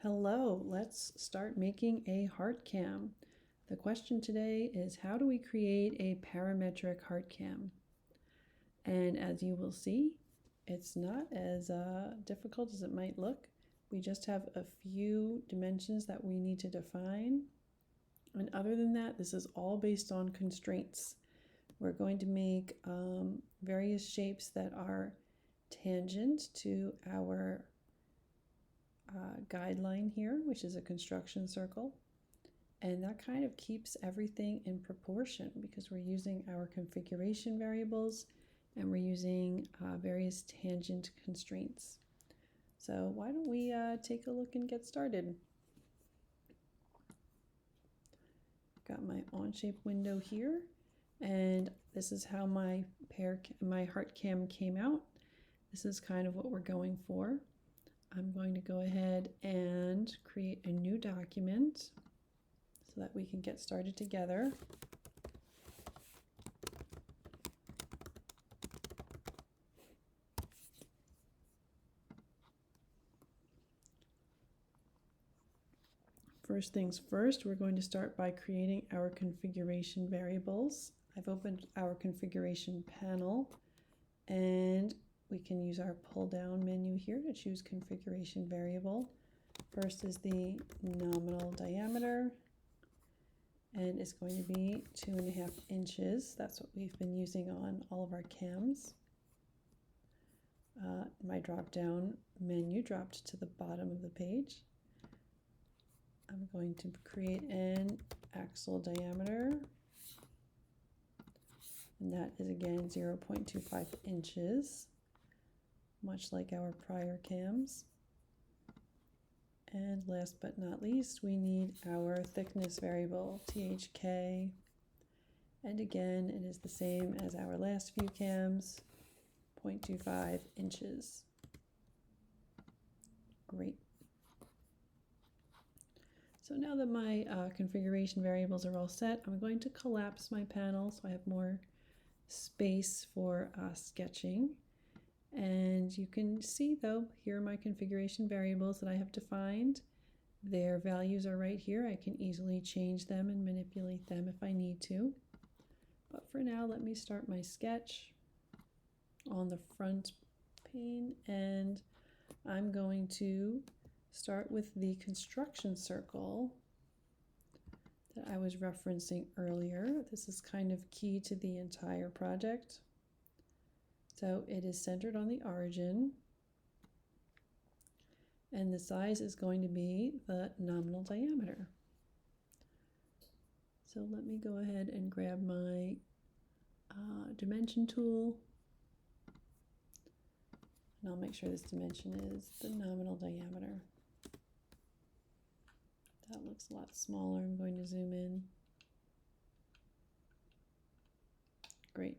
Hello, let's start making a heart cam. The question today is, how do we create a parametric heart cam? And as you will see, it's not as difficult as it might look. We just have a few dimensions that we need to define. And other than that, this is all based on constraints. We're going to make various shapes that are tangent to our guideline here, which is a construction circle. And that kind of keeps everything in proportion because we're using our configuration variables and we're using various tangent constraints. So why don't we take a look and get started. Got my on-shape window here, and this is how my heart cam came out. This is kind of what we're going for. I'm going to go ahead and create a new document so that we can get started together. First things first, we're going to start by creating our configuration variables. I've opened our configuration panel, and we can use our pull-down menu here to choose configuration variable. First is the nominal diameter, and it's going to be 2.5 inches. That's what we've been using on all of our cams. My drop-down menu dropped to the bottom of the page. I'm going to create an axle diameter, and that is again 0.25 inches, much like our prior cams. And last but not least, we need our thickness variable, THK, and again it is the same as our last few cams, 0.25 inches. Great. So now that my configuration variables are all set, I'm going to collapse my panel so I have more space for sketching. And you can see, though, here are my configuration variables that I have defined. Their values are right here. I can easily change them and manipulate them if I need to. But for now, let me start my sketch on the front pane, and I'm going to start with the construction circle that I was referencing earlier. This is kind of key to the entire project. So it is centered on the origin, and the size is going to be the nominal diameter. So let me go ahead and grab my dimension tool, and I'll make sure this dimension is the nominal diameter. That looks a lot smaller. I'm going to zoom in. Great.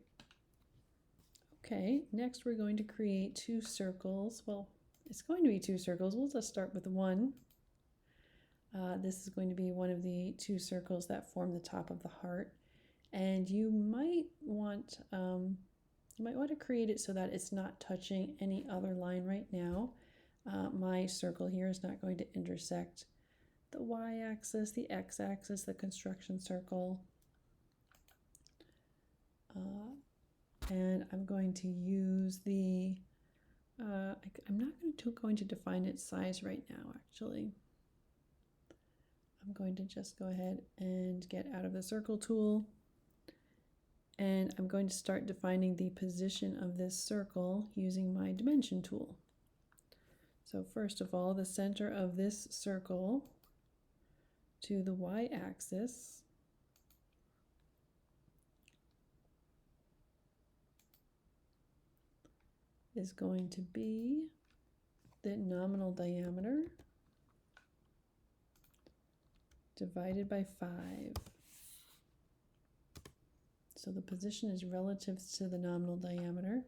Okay, next we're going to create two circles. Well, it's going to be two circles. We'll just start with one. This is going to be one of the two circles that form the top of the heart. And you might want to create it so that it's not touching any other line right now. My circle here is not going to intersect the y-axis, the x-axis, the construction circle. And I'm going to use the, I'm not going to define its size right now, actually. I'm going to just go ahead and get out of the circle tool, and I'm going to start defining the position of this circle using my dimension tool. So first of all, the center of this circle to the y-axis is going to be the nominal diameter divided by 5. So the position is relative to the nominal diameter,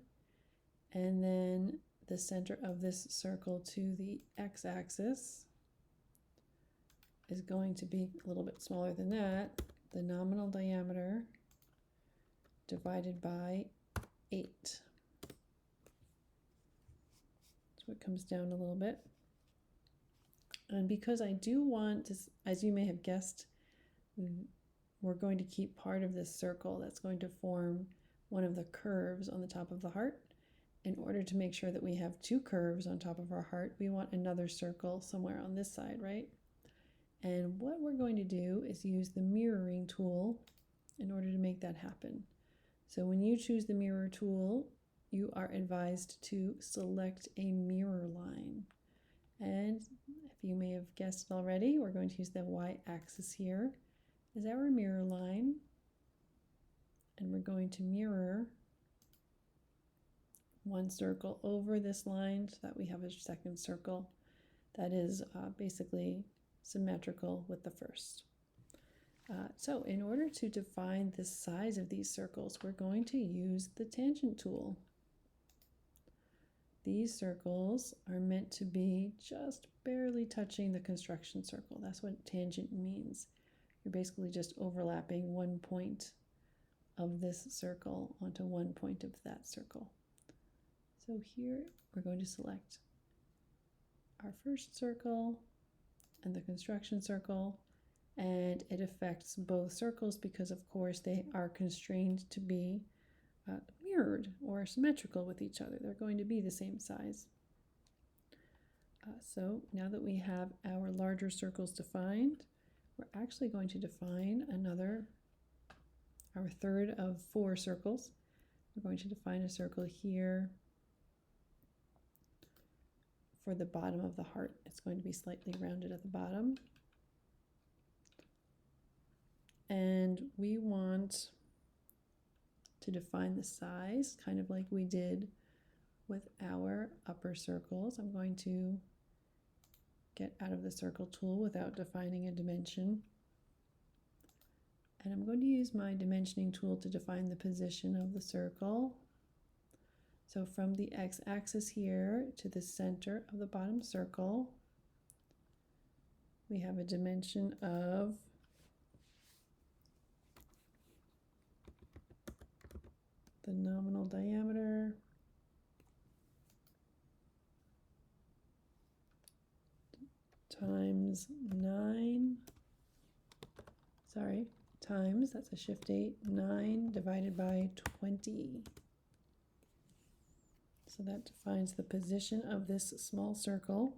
and then the center of this circle to the x-axis is going to be a little bit smaller than that, the nominal diameter divided by 8. So it comes down a little bit. And because I do want to, as you may have guessed, we're going to keep part of this circle that's going to form one of the curves on the top of the heart. In order to make sure that we have two curves on top of our heart, we want another circle somewhere on this side, right? And what we're going to do is use the mirroring tool in order to make that happen. So when you choose the mirror tool, you are advised to select a mirror line. And if you may have guessed it already, we're going to use the y-axis here as our mirror line. And we're going to mirror one circle over this line so that we have a second circle that is basically symmetrical with the first. So in order to define the size of these circles, we're going to use the tangent tool. These circles are meant to be just barely touching the construction circle. That's what tangent means. You're basically just overlapping one point of this circle onto one point of that circle. So here we're going to select our first circle and the construction circle, and it affects both circles because of course they are constrained to be mirrored or symmetrical with each other. They're going to be the same size. So now that we have our larger circles defined, we're actually going to define our third of 4 circles. We're going to define a circle here for the bottom of the heart. It's going to be slightly rounded at the bottom. And we want to define the size, kind of like we did with our upper circles. I'm going to get out of the circle tool without defining a dimension. And I'm going to use my dimensioning tool to define the position of the circle. So from the x-axis here to the center of the bottom circle, we have a dimension of the nominal diameter times times, that's a shift 8, 9 divided by 20. So that defines the position of this small circle.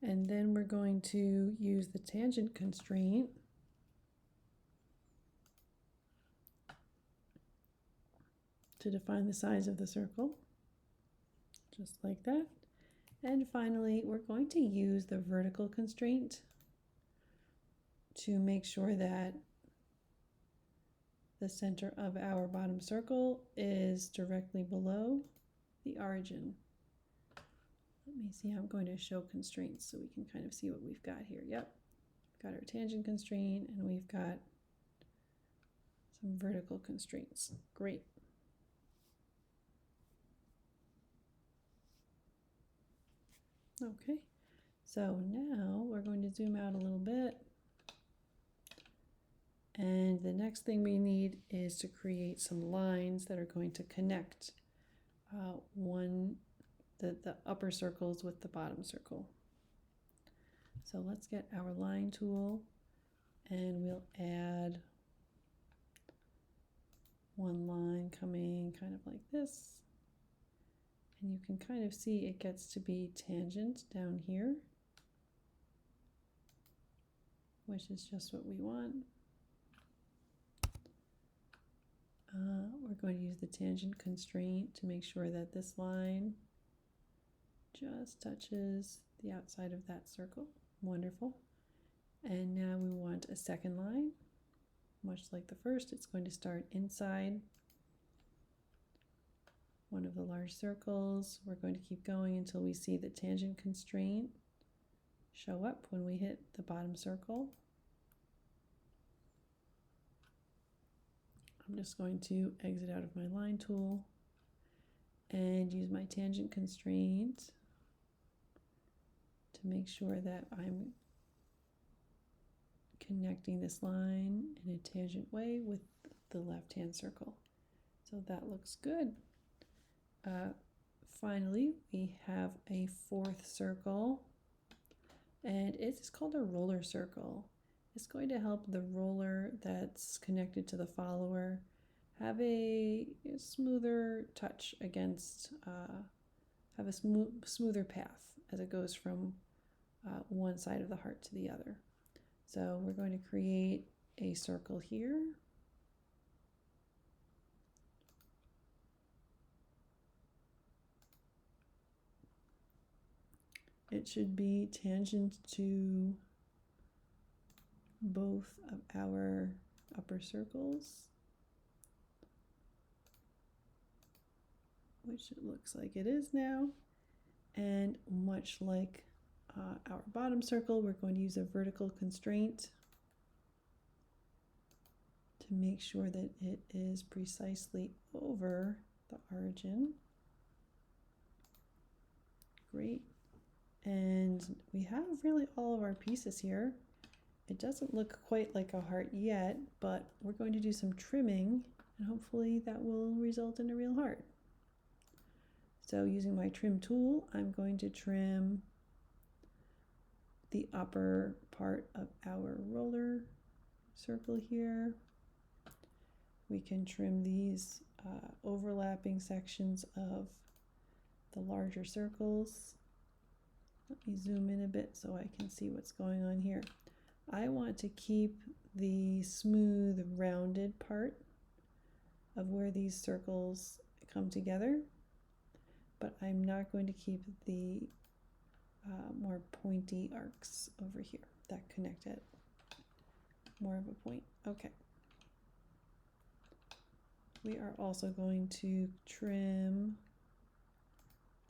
And then we're going to use the tangent constraint to define the size of the circle, just like that. And finally, we're going to use the vertical constraint to make sure that the center of our bottom circle is directly below the origin. Let me see how I'm going to show constraints so we can kind of see what we've got here. Yep, we've got our tangent constraint and we've got some vertical constraints. Great. Okay, so now we're going to zoom out a little bit. And the next thing we need is to create some lines that are going to connect the upper circles with the bottom circle. So let's get our line tool and we'll add one line coming kind of like this. And you can kind of see it gets to be tangent down here, which is just what we want. We're going to use the tangent constraint to make sure that this line just touches the outside of that circle. Wonderful. And now we want a second line. Much like the first, it's going to start inside one of the large circles. We're going to keep going until we see the tangent constraint show up when we hit the bottom circle. I'm just going to exit out of my line tool and use my tangent constraint to make sure that I'm connecting this line in a tangent way with the left-hand circle. So that looks good. Finally, we have a fourth circle and it's called a roller circle. It's going to help the roller that's connected to the follower have a smoother touch against, have a smoother path as it goes from one side of the heart to the other. So we're going to create a circle here. It should be tangent to both of our upper circles, which it looks like it is now. And much like our bottom circle, we're going to use a vertical constraint to make sure that it is precisely over the origin. Great. And we have really all of our pieces here. It doesn't look quite like a heart yet, but we're going to do some trimming and hopefully that will result in a real heart. So using my trim tool, I'm going to trim the upper part of our roller circle here. We can trim these overlapping sections of the larger circles. Let me zoom in a bit so I can see what's going on here. I want to keep the smooth, rounded part of where these circles come together, but I'm not going to keep the more pointy arcs over here that connect at more of a point. Okay. We are also going to trim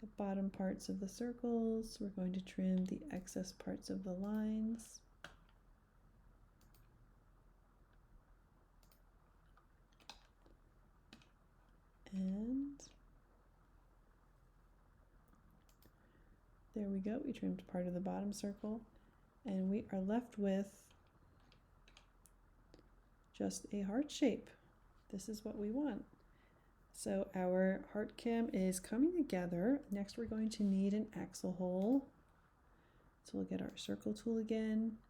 the bottom parts of the circles. We're going to trim the excess parts of the lines. And there we go. We trimmed part of the bottom circle, and we are left with just a heart shape. This is what we want. So our heart cam is coming together. Next, we're going to need an axle hole. So we'll get our circle tool again.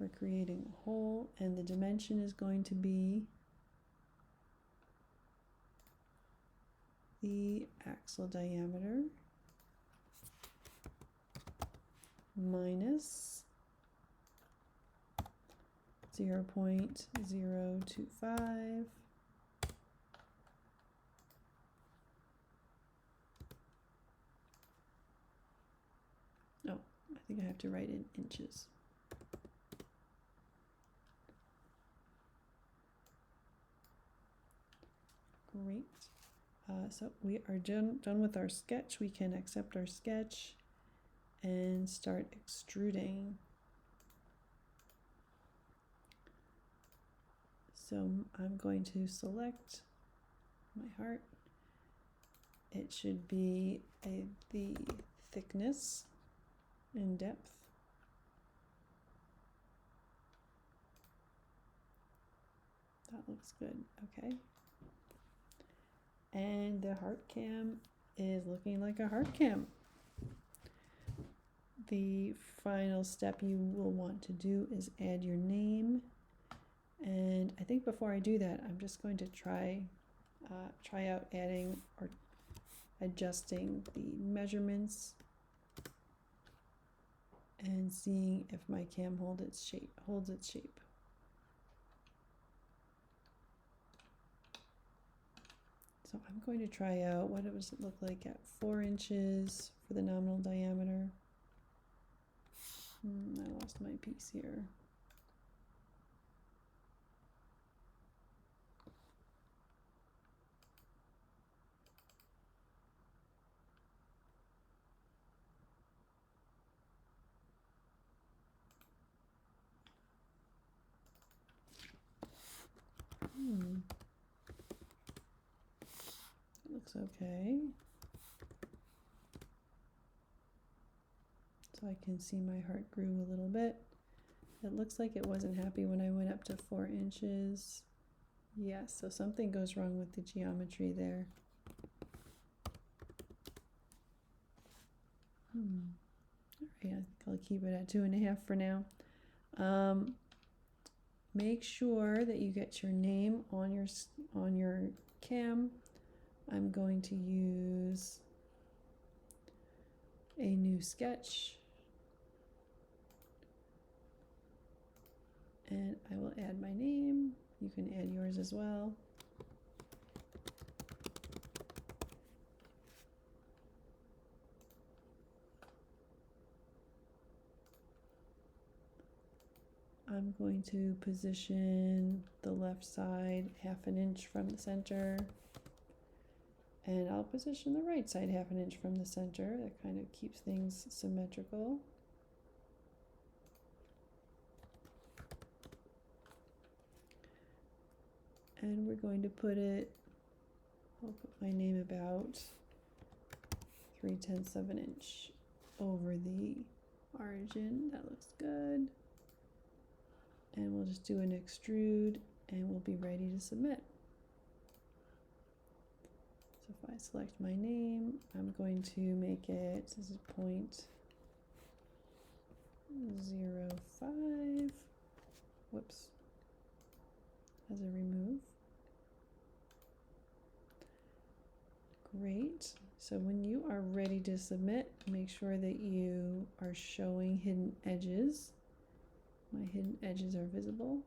We're creating a hole, and the dimension is going to be the axle diameter minus 0.025. Oh, I think I have to write in inches. Great. So we are done with our sketch. We can accept our sketch and start extruding. So I'm going to select my heart. It should be the thickness and depth. That looks good. Okay. And the heart cam is looking like a heart cam. The final step you will want to do is add your name. And I think before I do that, I'm just going to try out adding or adjusting the measurements and seeing if my cam holds its shape. So I'm going to try out what does it look like at 4 inches for the nominal diameter. I lost my piece here. It looks okay. So I can see my heart grew a little bit. It looks like it wasn't happy when I went up to 4 inches. Yes, so something goes wrong with the geometry there. Yeah, I'll keep it at 2.5 for now. Make sure that you get your name on your cam. I'm going to use a new sketch, and I will add my name. You can add yours as well. I'm going to position the left side 1/2 inch from the center, and I'll position the right side 1/2 inch from the center. That kind of keeps things symmetrical. And we're going to put it, I'll put my name about 3/10 of an inch over the origin. That looks good. And we'll just do an extrude and we'll be ready to submit. So if I select my name, I'm going to make it, this is 0.05, whoops, as a remove. Great. So when you are ready to submit, make sure that you are showing hidden edges. My hidden edges are visible.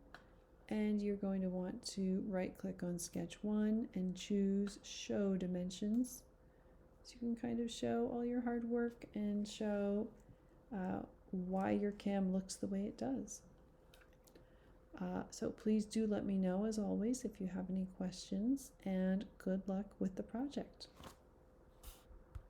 And you're going to want to right click on sketch 1 and choose show dimensions. So you can kind of show all your hard work and show why your cam looks the way it does. So please do let me know, as always, if you have any questions, and good luck with the project.